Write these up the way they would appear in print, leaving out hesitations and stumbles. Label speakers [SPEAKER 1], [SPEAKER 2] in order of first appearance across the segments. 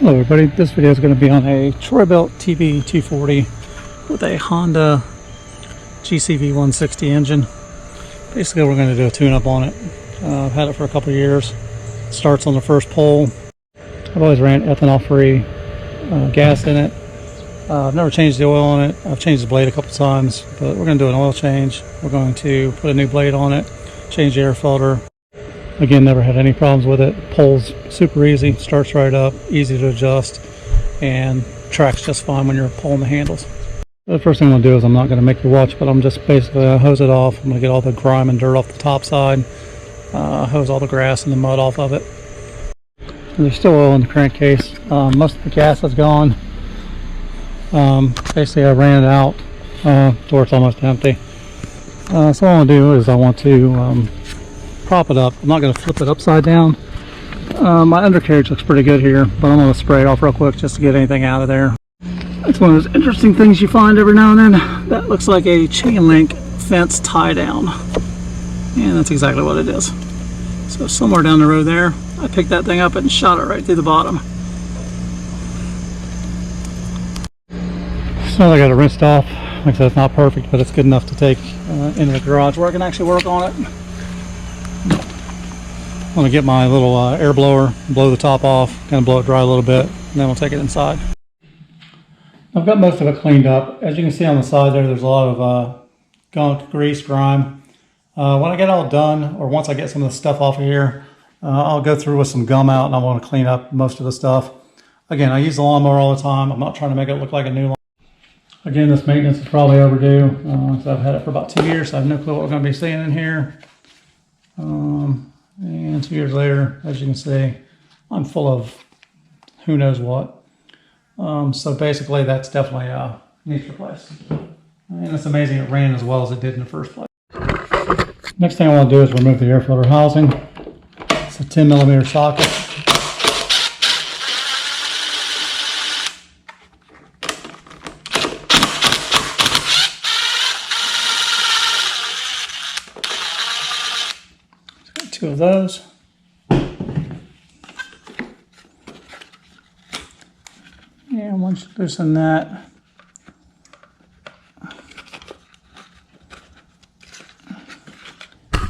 [SPEAKER 1] Hello everybody, this video is going to be on a Troybilt TB240 with a Honda GCV160 engine. Basically we're going to do a tune-up on it. I've had it for a couple of years. Starts on the first pole. I've always ran ethanol free gas in it. I've never changed the oil on it. I've changed the blade a couple times, but we're going to do an oil change. We're going to put a new blade on it, change the air filter. Again, never had any problems with it. Pulls super easy, starts right up, easy to adjust, and tracks just fine when you're pulling the handles. The first thing I'm going to do is I'm not going to make you watch, but I'm just basically hose it off. I'm going to get all the grime and dirt off the top side, hose all the grass and the mud off of it. And there's still oil in the crankcase. Most of the gas is gone. Basically I ran it out to where it's almost empty. So what I want to do is I want to prop it up. I'm not going to flip it upside down. My undercarriage looks pretty good here, but I'm going to spray it off real quick just to get anything out of there. It's one of those interesting things you find every now and then. That looks like a chain link fence tie down, and that's exactly what it is. So somewhere down the road there, I picked that thing up and shot it right through the bottom. So I got it rinsed off. Like I said, it's not perfect, but it's good enough to take into the garage where I can actually work on it. I'm going to get my little air blower, blow the top off, kind of blow it dry a little bit, and then we'll take it inside. I've got most of it cleaned up. As you can see on the side there's a lot of gunk, grease, grime. When I get all done, or once I get some of the stuff off of here, I'll go through with some gum out and I want to clean up most of the stuff. Again, I use the lawnmower all the time. I'm not trying to make it look like a new lawnmower. Again, this maintenance is probably overdue. So I've had it for about 2 years, so I have no clue what we're going to be seeing in here. And 2 years later, as you can see, I'm full of who knows what. So basically that's definitely needs replaced. And it's amazing it ran as well as it did in the first place. Next thing I want to do is remove the air filter housing. It's a 10mm socket. Two of those. And once you loosen that,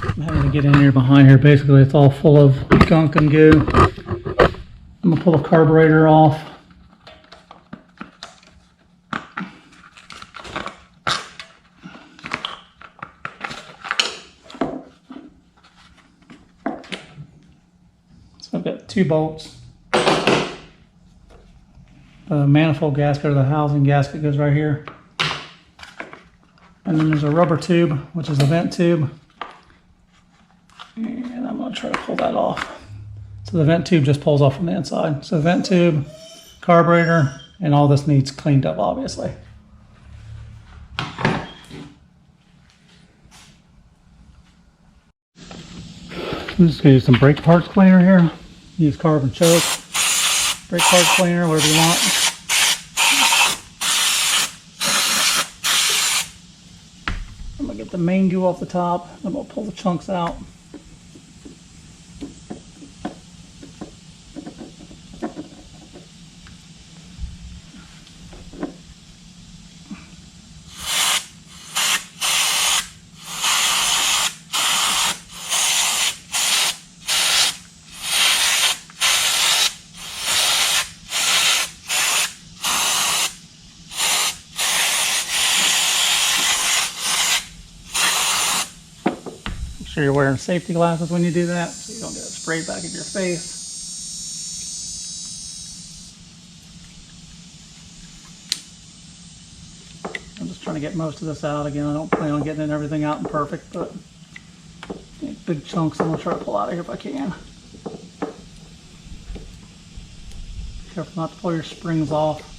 [SPEAKER 1] I'm having to get in here behind here. Basically, it's all full of gunk and goo. I'm gonna pull the carburetor off. I've got 2 bolts. The manifold gasket, or the housing gasket, goes right here. And then there's a rubber tube, which is the vent tube. And I'm going to try to pull that off. So the vent tube just pulls off from the inside. So the vent tube, carburetor, and all this needs cleaned up, obviously. I'm just going to use some brake parts cleaner here. Use carbon choke, brake parts cleaner, whatever you want. I'm going to get the main goo off the top, then we'll pull the chunks out. Make sure you're wearing safety glasses when you do that, so you don't get it sprayed back in your face. I'm just trying to get most of this out. Again, I don't plan on getting everything out and perfect, but big chunks I'm going to try to pull out of here if I can. Be careful not to pull your springs off.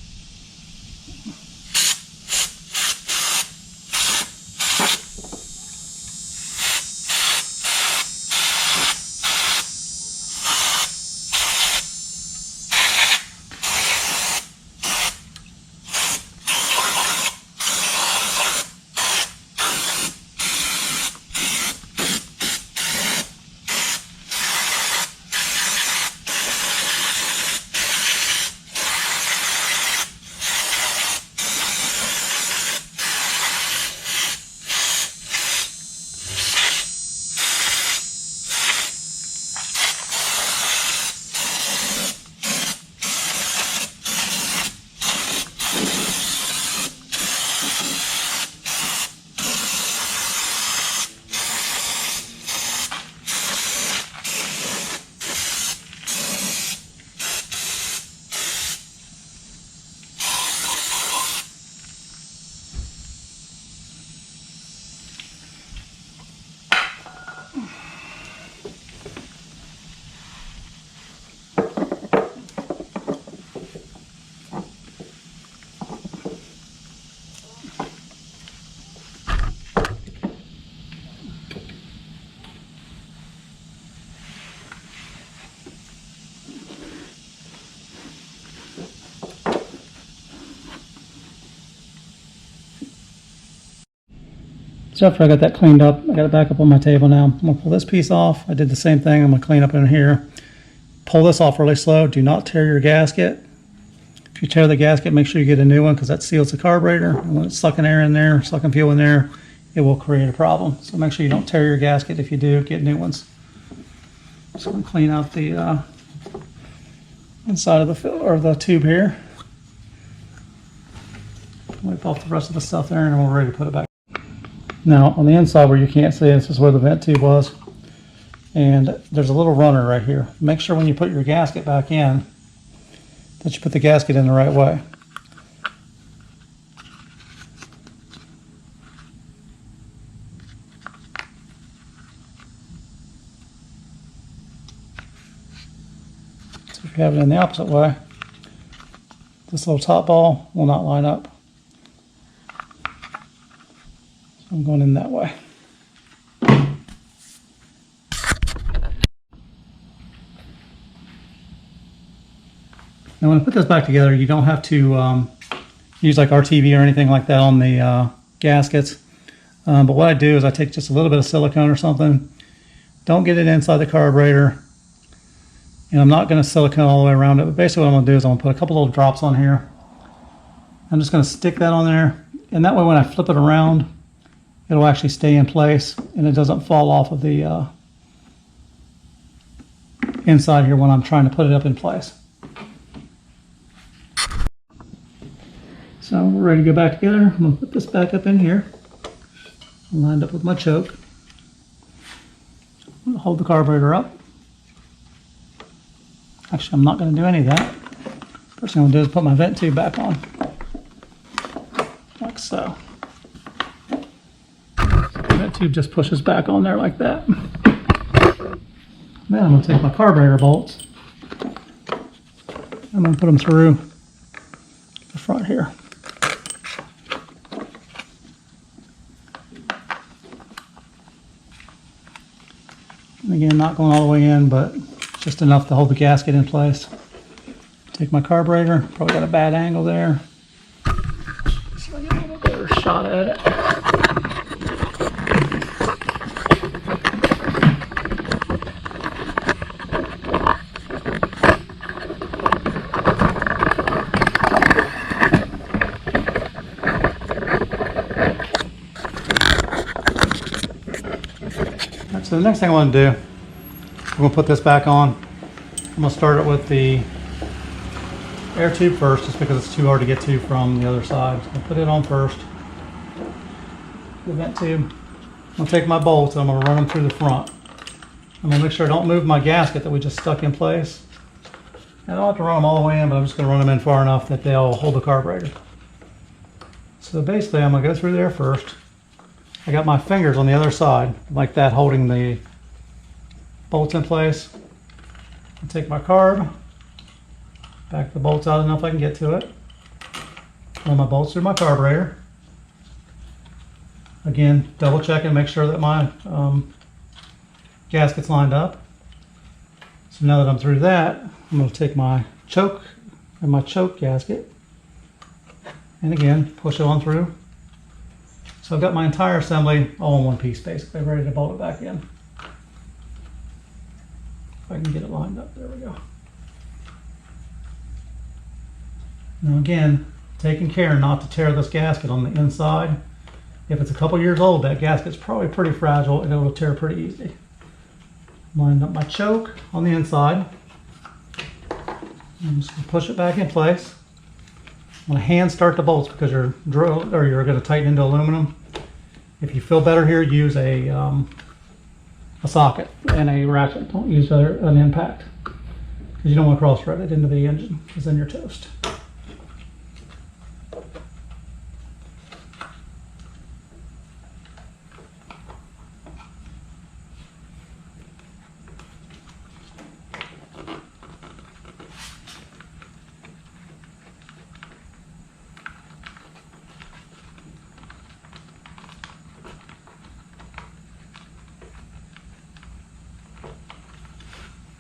[SPEAKER 1] So after I got that cleaned up, I got it back up on my table now. I'm going to pull this piece off. I did the same thing. I'm going to clean up in here. Pull this off really slow. Do not tear your gasket. If you tear the gasket, make sure you get a new one because that seals the carburetor. And when it's sucking air in there, sucking fuel in there, it will create a problem. So make sure you don't tear your gasket. If you do, get new ones. So I'm going to clean out the inside of the tube here. Wipe off the rest of the stuff there, and then we're ready to put it back. Now on the inside where you can't see, this is where the vent tube was, and there's a little runner right here. Make sure when you put your gasket back in that you put the gasket in the right way. So if you have it in the opposite way, this little top ball will not line up. So I'm going in that way. Now when I put this back together, you don't have to use like RTV or anything like that on the gaskets. But what I do is I take just a little bit of silicone or something. Don't get it inside the carburetor. And I'm not going to silicone all the way around it. But basically what I'm going to do is I'm going to put a couple little drops on here. I'm just going to stick that on there. And that way when I flip it around, it'll actually stay in place. And it doesn't fall off of the inside here when I'm trying to put it up in place. So we're ready to go back together. I'm going to put this back up in here. I'm lined up with my choke. I'm going to hold the carburetor up. Actually, I'm not going to do any of that. First thing I'm going to do is put my vent tube back on. Like so. The vent tube just pushes back on there like that. Then I'm going to take my carburetor bolts. I'm going to put them through the front here. And again, not going all the way in, but just enough to hold the gasket in place. Take my carburetor, probably got a bad angle there. So I get a little better shot at it. So the next thing I want to do, I'm going to put this back on. I'm going to start it with the air tube first, just because it's too hard to get to from the other side. So I'll put it on first. The vent tube. I'm going to take my bolts and I'm going to run them through the front. I'm going to make sure I don't move my gasket that we just stuck in place. I don't have to run them all the way in, but I'm just going to run them in far enough that they'll hold the carburetor. So basically I'm going to go through there first. I got my fingers on the other side, like that, holding the bolts in place. I'll take my carb, back the bolts out enough I can get to it. Run my bolts through my carburetor. Again, double check and make sure that my gasket's lined up. So now that I'm through that, I'm going to take my choke and my choke gasket, and again, push it on through. So I've got my entire assembly all in one piece, basically, ready to bolt it back in. If I can get it lined up, there we go. Now again, taking care not to tear this gasket on the inside. If it's a couple years old, that gasket's probably pretty fragile and it'll tear pretty easy. Lined up my choke on the inside. I'm just going to push it back in place. I'm going to hand start the bolts because you're going to tighten into aluminum. If you feel better here, use a socket and a ratchet. Don't use an impact because you don't want to cross thread it into the engine because then you're toast.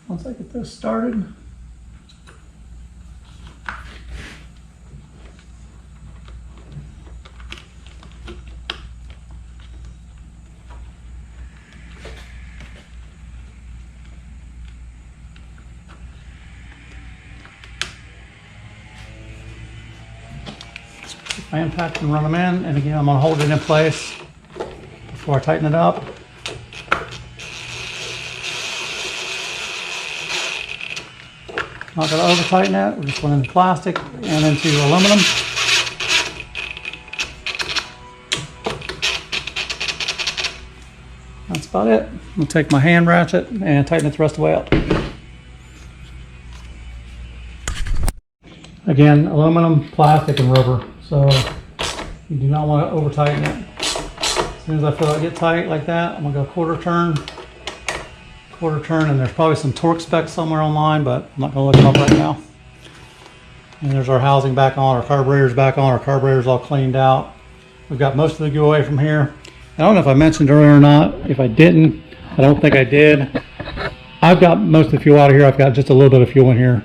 [SPEAKER 1] Once I get this started, I impact and run them in, and again I'm going to hold it in place before I tighten it up. Not going to over tighten it, we're just going into plastic and into aluminum. That's about it. I'm going to take my hand ratchet and tighten it the rest of the way up. Again, aluminum, plastic, and rubber. So you do not want to over tighten it. As soon as I feel it get tight like that, I'm going to go quarter turn, and there's probably some torque specs somewhere online, but I'm not going to look them up right now. And there's our housing back on, our carburetor's back on, our carburetor's all cleaned out. We've got most of the giveaway from here. I don't know if I mentioned earlier or not. If I didn't, I don't think I did. I've got most of the fuel out of here. I've got just a little bit of fuel in here.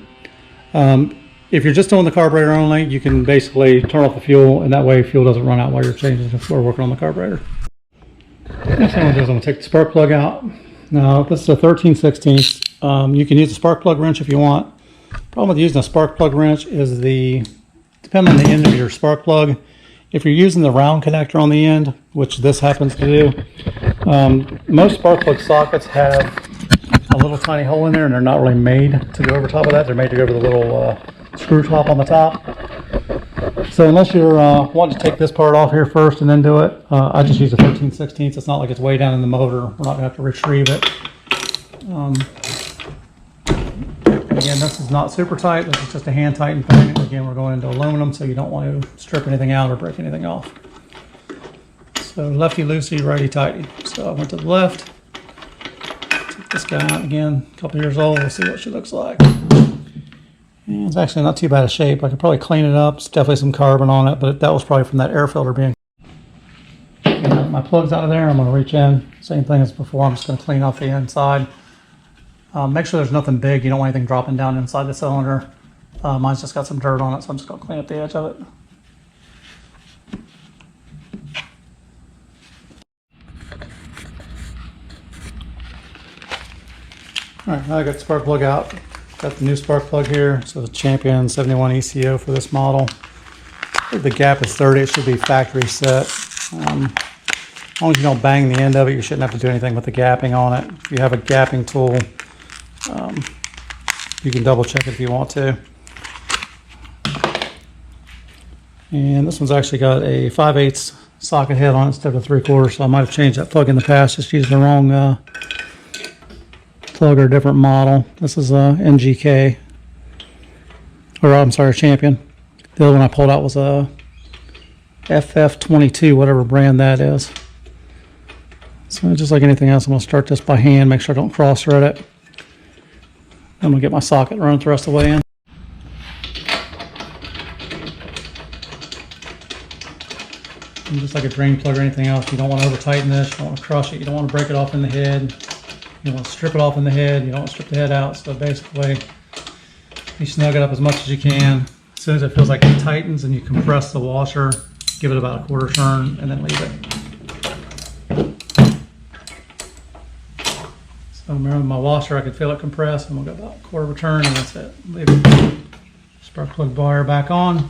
[SPEAKER 1] If you're just doing the carburetor only, you can basically turn off the fuel, and that way fuel doesn't run out while you're changing or working on the carburetor. Next thing I'm going to do is I'm going to take the spark plug out. Now, this is a 13/16. You can use a spark plug wrench if you want. Problem with using a spark plug wrench is depending on the end of your spark plug, if you're using the round connector on the end, which this happens to do, most spark plug sockets have a little tiny hole in there, and they're not really made to go over top of that. They're made to go over the little screw top on the top. So unless you're wanting to take this part off here first and then do it, I just use a 13/16. It's not like it's way down in the motor. We're not going to have to retrieve it. Again, this is not super tight. This is just a hand tighten thing. Again, we're going into aluminum, so you don't want to strip anything out or break anything off. So lefty loosey, righty tighty. So I went to the left. Took this guy out again, a couple years old. We'll see what she looks like. And it's actually not too bad a shape. I could probably clean it up. It's definitely some carbon on it, but that was probably from that air filter being. And my plug's out of there. I'm going to reach in. Same thing as before. I'm just going to clean off the inside. Make sure there's nothing big. You don't want anything dropping down inside the cylinder. Mine's just got some dirt on it, so I'm just going to clean up the edge of it. Alright, now I got the spark plug out. Got the new spark plug here. So the Champion 71 ECO for this model. If the gap is 30, it should be factory set. As long as you don't bang the end of it, you shouldn't have to do anything with the gapping on it. If you have a gapping tool, you can double check it if you want to. And this one's actually got a 5/8 socket head on it instead of 3/4, so I might have changed that plug in the past, just used the wrong plug or a different model. This is a NGK, or I'm sorry, Champion. The other one I pulled out was a FF22, whatever brand that is. So just like anything else, I'm going to start this by hand, make sure I don't cross thread it. I'm going to get my socket running the rest of the way in. And just like a drain plug or anything else, you don't want to over tighten this, you don't want to crush it, you don't want to break it off in the head, you want to strip it off in the head, you don't want to strip the head out. So basically, you snug it up as much as you can. As soon as it feels like it tightens and you compress the washer, give it about a quarter turn and then leave it. So remember my washer, I could feel it compress. I'm gonna go about a quarter of a turn and that's it. Leave it. Spark plug wire back on.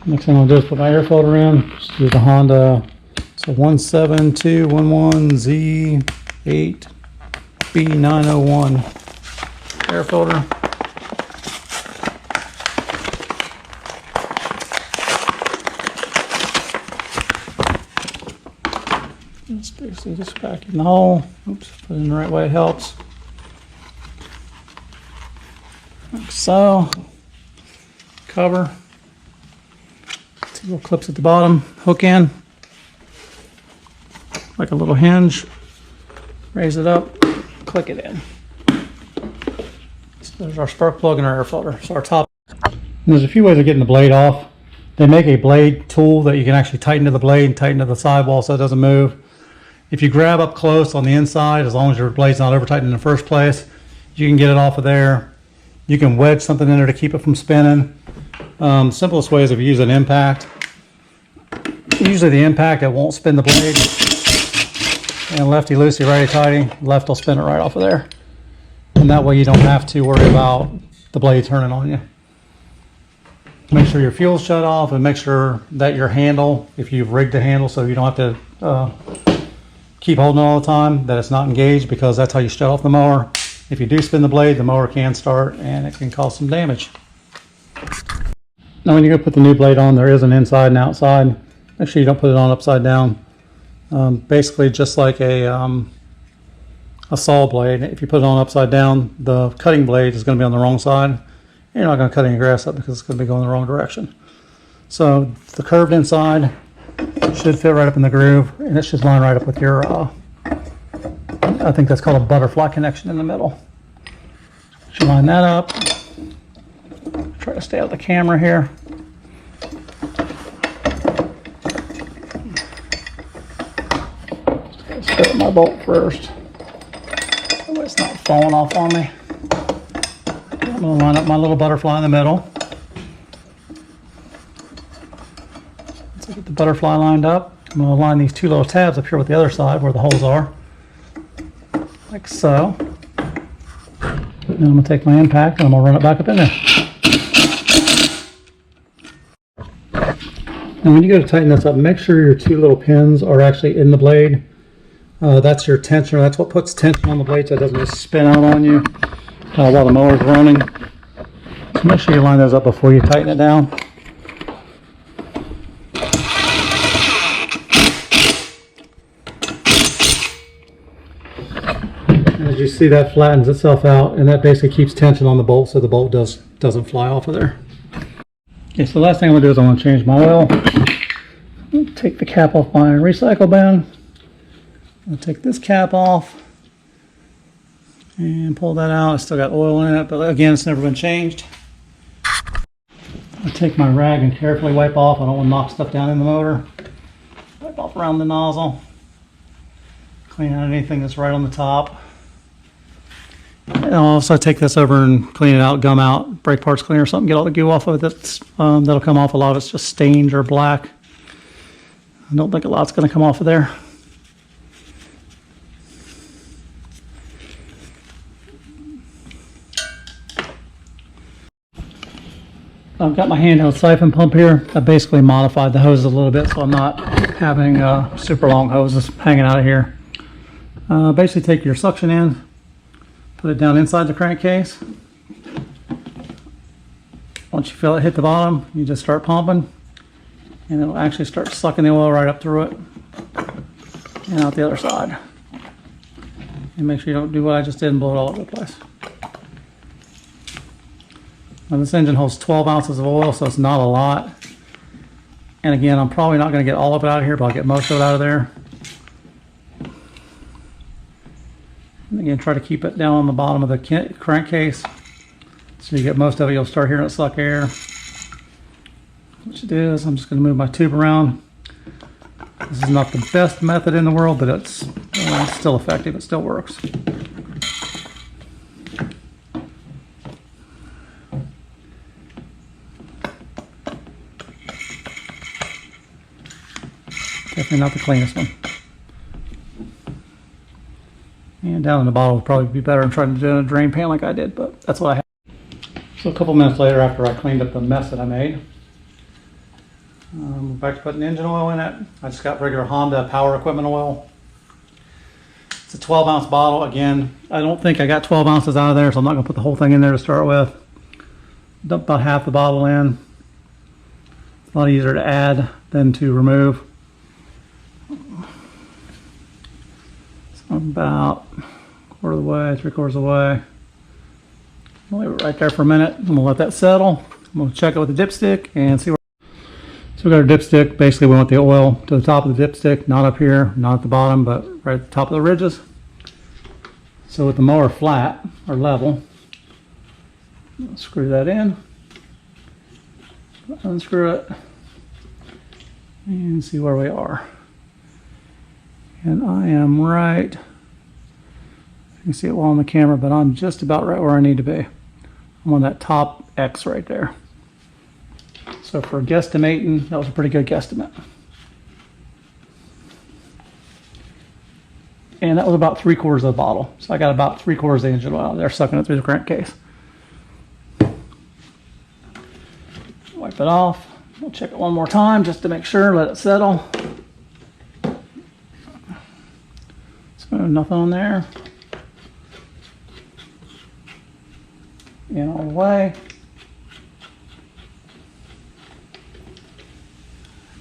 [SPEAKER 1] Next thing I'm gonna do is put my air filter in. Just use the Honda. It's a 17211Z8B901 air filter. Just basically just back in the hole. Oops, put it in the right way, it helps. Like so. Cover. Two little clips at the bottom, hook in. Like a little hinge. Raise it up, click it in. So there's our spark plug and our air filter. So our top. And there's a few ways of getting the blade off. They make a blade tool that you can actually tighten to the blade and tighten to the sidewall so it doesn't move. If you grab up close on the inside, as long as your blade's not over tightened in the first place, you can get it off of there. You can wedge something in there to keep it from spinning. Simplest way is if you use an impact. Usually the impact, it won't spin the blade. And lefty loosey, righty tighty, left will spin it right off of there. And that way you don't have to worry about the blade turning on you. Make sure your fuel's shut off, and make sure that your handle, if you've rigged the handle so you don't have to keep holding it all the time, that it's not engaged, because that's how you shut off the mower. If you do spin the blade, the mower can start and it can cause some damage. Now when you go put the new blade on, there is an inside and outside. Make sure you don't put it on upside down. Basically just like a saw blade, if you put it on upside down, the cutting blade is going to be on the wrong side. You're not going to cut any grass up because it's going to be going the wrong direction. So the curved inside should fit right up in the groove, and it should line right up with your, I think that's called a butterfly connection in the middle. Should line that up. Try to stay out of the camera here. Let's fit my bolt first. Oh, it's not falling off on me. I'm going to line up my little butterfly in the middle. Once I get the butterfly lined up, I'm going to line these two little tabs up here with the other side where the holes are, like so. And then I'm going to take my impact and I'm going to run it back up in there. Now when you go to tighten this up, make sure your two little pins are actually in the blade. That's your tensioner. That's what puts tension on the blade so it doesn't just spin out on you while the mower's running. So make sure you line those up before you tighten it down. As you see, that flattens itself out, and that basically keeps tension on the bolt so the bolt doesn't fly off of there. Okay, so the last thing I'm going to do is I'm going to change my oil. Take the cap off my recycle bin. I'll take this cap off and pull that out. I still got oil in it, but again, it's never been changed. I'll take my rag and carefully wipe off. I don't want to knock stuff down in the motor. Wipe off around the nozzle. Clean out anything that's right on the top. And I'll also take this over and clean it out, gum out, brake parts cleaner or something, get all the goo off of it that'll come off. A lot of it's just stained or black. I don't think a lot's going to come off of there. I've got my handheld siphon pump here. I basically modified the hoses a little bit so I'm not having super long hoses hanging out of here. Basically take your suction end, put it down inside the crankcase. Once you feel it hit the bottom, you just start pumping, and it'll actually start sucking the oil right up through it and out the other side. And make sure you don't do what I just did and blow it all over the place. Now this engine holds 12 ounces of oil, so it's not a lot. And again, I'm probably not going to get all of it out of here, but I'll get most of it out of there. And again, try to keep it down on the bottom of the crankcase. So you get most of it, you'll start hearing it suck air. What you do is I'm just going to move my tube around. This is not the best method in the world, but it's still effective. It still works. Definitely not the cleanest one. And down in the bottle would probably be better than trying to do it in a drain pan like I did, but that's what I have. So a couple minutes later, after I cleaned up the mess that I made, back to putting engine oil in it. I just got regular Honda power equipment oil. It's a 12-ounce bottle. Again, I don't think I got 12 ounces out of there, so I'm not going to put the whole thing in there to start with. Dump about half the bottle in. A lot easier to add than to remove. So I'm about a quarter of the way, 3/4 of the way. I'll leave it right there for a minute. I'm going to let that settle. I'm going to check it with the dipstick and see where. So we got our dipstick. Basically, we want the oil to the top of the dipstick, not up here, not at the bottom, but right at the top of the ridges. So with the mower flat or level, screw that in, unscrew it, and see where we are. And I am right, you can see it well on the camera, but I'm just about right where I need to be. I'm on that top X right there. So for guesstimating, that was a pretty good guesstimate. And that was about 3/4 of the bottle. So I got about 3/4 of the engine oil there, sucking it through the crankcase. Wipe it off. We'll check it one more time just to make sure, let it settle. So nothing on there. In all the way.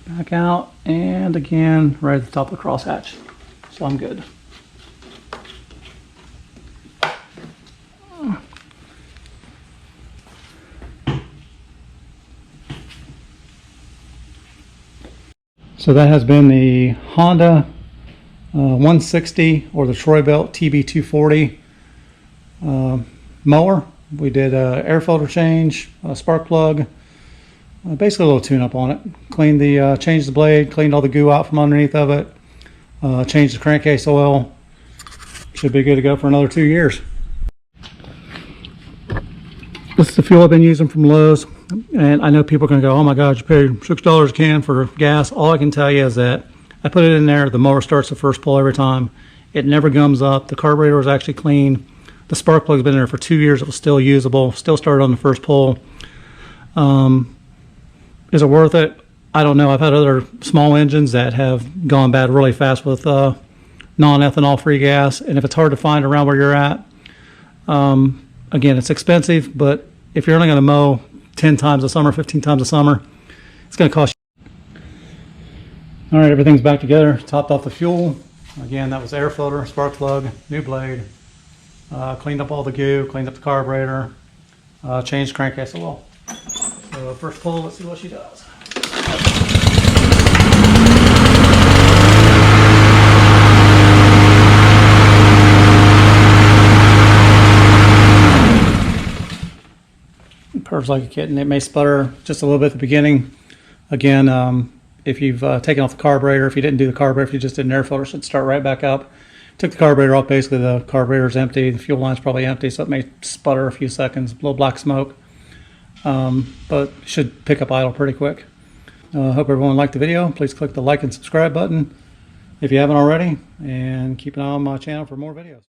[SPEAKER 1] Back out, and again, right at the top of the crosshatch. So I'm good. So that has been the Honda 160 or the Troybilt TB240 mower. We did an air filter change, a spark plug, basically a little tune-up on it. Cleaned the, changed the blade, cleaned all the goo out from underneath of it, changed the crankcase oil. Should be good to go for another 2 years. This is the fuel I've been using from Lowe's, and I know people are going to go, oh my God, you paid $6 a can for gas. All I can tell you is that I put it in there, the mower starts the first pull every time. It never gums up. The carburetor was actually clean. The spark plug's been in there for 2 years. It was still usable, still started on the first pull. Is it worth it? I don't know. I've had other small engines that have gone bad really fast with non-ethanol free gas, and if it's hard to find around where you're at, again, it's expensive, but if you're only going to mow 10 times a summer, 15 times a summer, it's going to cost you. All right, everything's back together. Topped off the fuel. Again, that was air filter, spark plug, new blade. Cleaned up all the goo, cleaned up the carburetor, changed crankcase oil. So first pull, let's see what she does. It purrs like a kitten. It may sputter just a little bit at the beginning. Again, if you've taken off the carburetor, if you didn't do the carburetor, if you just did an air filter, it should start right back up. Took the carburetor off, basically the carburetor's empty, the fuel line's probably empty, so it may sputter a few seconds, blow black smoke, but should pick up idle pretty quick. Hope everyone liked the video. Please click the like and subscribe button if you haven't already, and keep an eye on my channel for more videos.